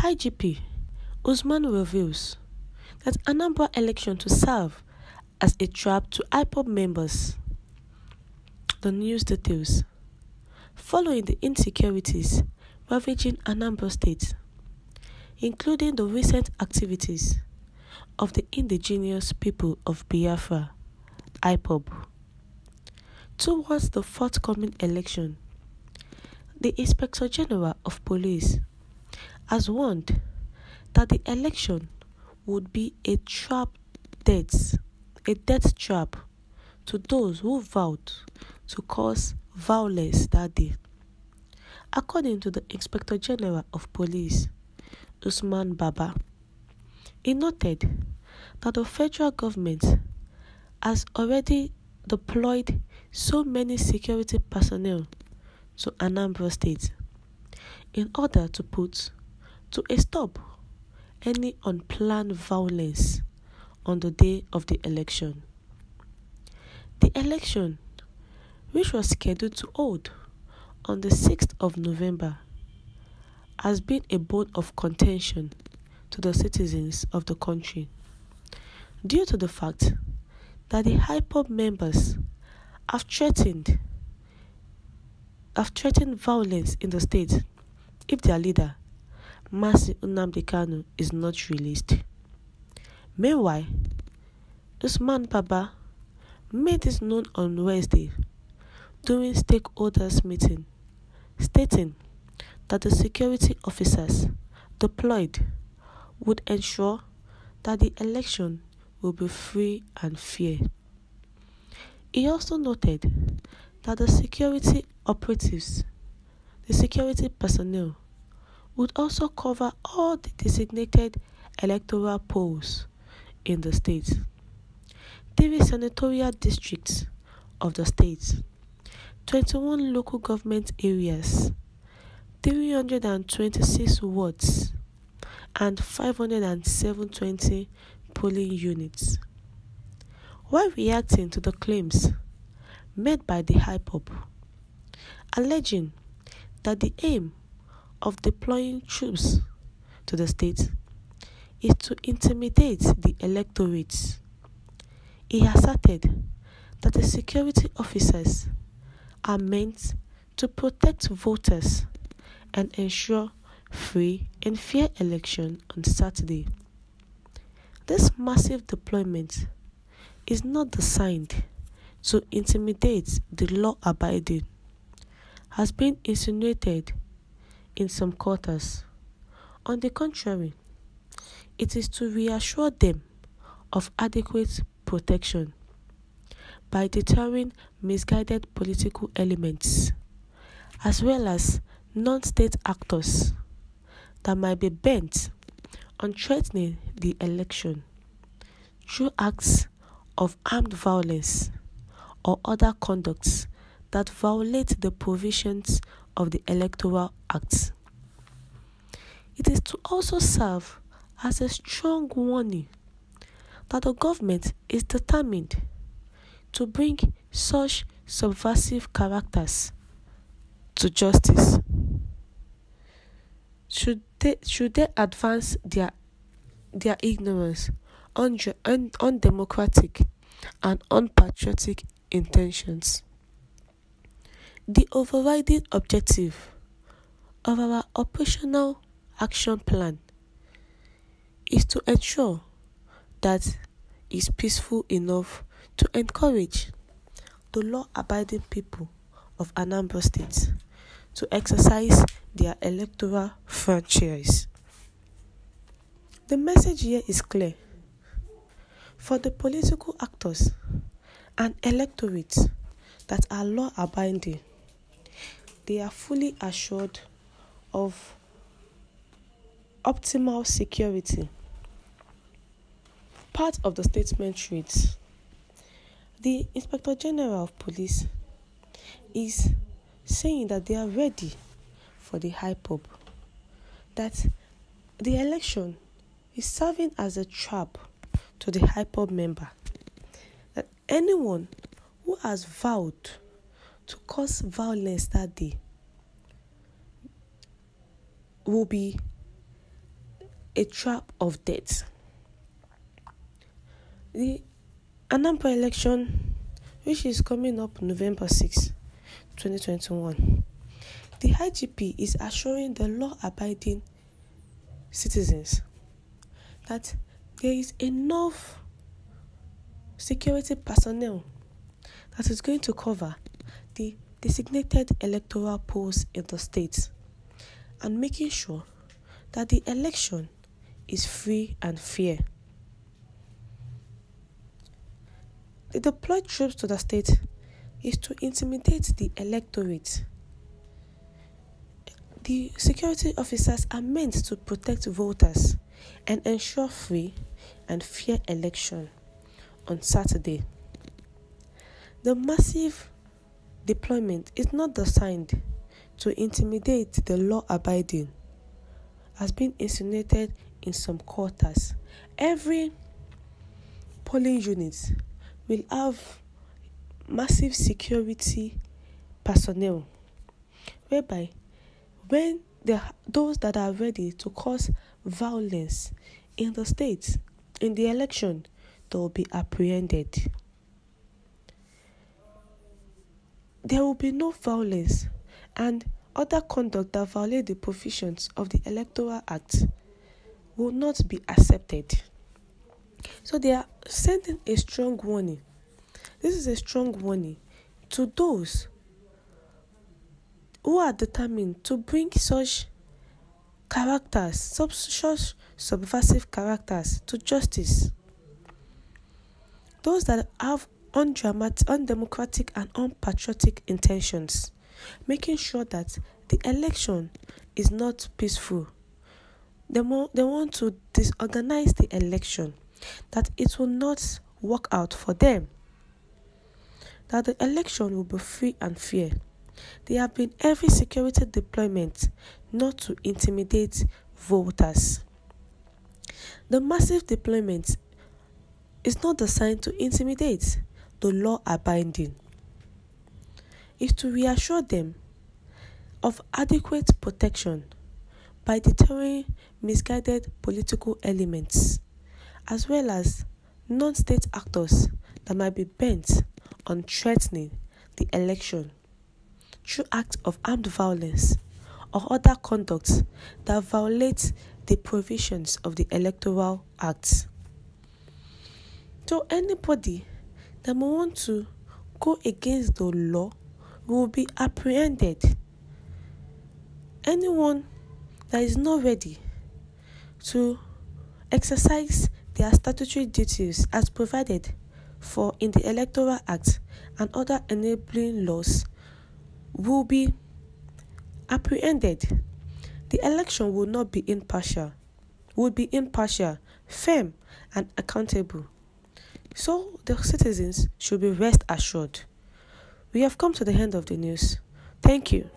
IGP Usman reveals that Anambra election to serve as a trap to Ipob members. The news details. Following the insecurities ravaging Anambra State, including the recent activities of the indigenous people of Biafra, Ipob, towards the forthcoming election, the Inspector General of Police has warned that the election would be a death trap to those who vowed to cause violence that day. According to the Inspector General of Police, Usman Baba, he noted that the federal government has already deployed so many security personnel to Anambra State in order to put to a stop any unplanned violence on the day of the election. The election, which was scheduled to hold on the 6th of November, has been a bone of contention to the citizens of the country due to the fact that the Ipob members have threatened violence in the state if their leader, Anambra, is not released. Meanwhile, Usman Baba made this known on Wednesday during stakeholders meeting, stating that the security officers deployed would ensure that the election will be free and fair. He also noted that the security personnel would also cover all the designated electoral polls in the state, 3 senatorial districts of the state, 21 local government areas, 326 wards, and 520 polling units. While reacting to the claims made by the Ipob, alleging that the aim of deploying troops to the state is to intimidate the electorate, he asserted that the security officers are meant to protect voters and ensure free and fair election on Saturday. This massive deployment is not designed to intimidate the law-abiding, has been insinuated in some quarters. On the contrary, it is to reassure them of adequate protection by deterring misguided political elements, as well as non-state actors that might be bent on threatening the election through acts of armed violence or other conducts that violate the provisions of the Electoral Act. It is to also serve as a strong warning that the government is determined to bring such subversive characters to justice. Should they advance their ignorance, undemocratic and unpatriotic intentions. The overriding objective of our operational action plan is to ensure that it's peaceful enough to encourage the law-abiding people of Anambra State to exercise their electoral franchise. The message here is clear. For the political actors and electorates that are law-abiding, they are fully assured of optimal security. Part of the statement reads, the Inspector General of Police is saying that they are ready for the Ipob, that the election is serving as a trap to the Ipob member, that anyone who has vowed to cause violence that day will be a trap of death. The Anambra election, which is coming up November 6, 2021, the IGP is assuring the law-abiding citizens that there is enough security personnel that is going to cover the designated electoral polls in the state and making sure that the election is free and fair. The deployed troops to the state is to intimidate the electorate. The security officers are meant to protect voters and ensure free and fair election on Saturday. The massive deployment is not designed to intimidate the law-abiding, as being insinuated in some quarters. Every polling unit will have massive security personnel, whereby when those that are ready to cause violence in the state, in the election, they will be apprehended. There will be no violence, and other conduct that violate the provisions of the Electoral Act will not be accepted. So they are sending a strong warning. This is a strong warning to those who are determined to bring such characters, such subversive characters to justice. Those that have undemocratic and unpatriotic intentions, making sure that the election is not peaceful. They want to disorganize the election, that it will not work out for them, that the election will be free and fair. There have been every security deployment not to intimidate voters. The massive deployment is not designed to intimidate the law-abiding. It's to reassure them of adequate protection by deterring misguided political elements, as well as non-state actors that might be bent on threatening the election through acts of armed violence or other conducts that violate the provisions of the Electoral Act. So anybody that may want to go against the law will be apprehended. Anyone that is not ready to exercise their statutory duties as provided for in the Electoral Act and other enabling laws will be apprehended. The election will not be impartial, firm and accountable. So the citizens should be rest assured. We have come to the end of the news. Thank you.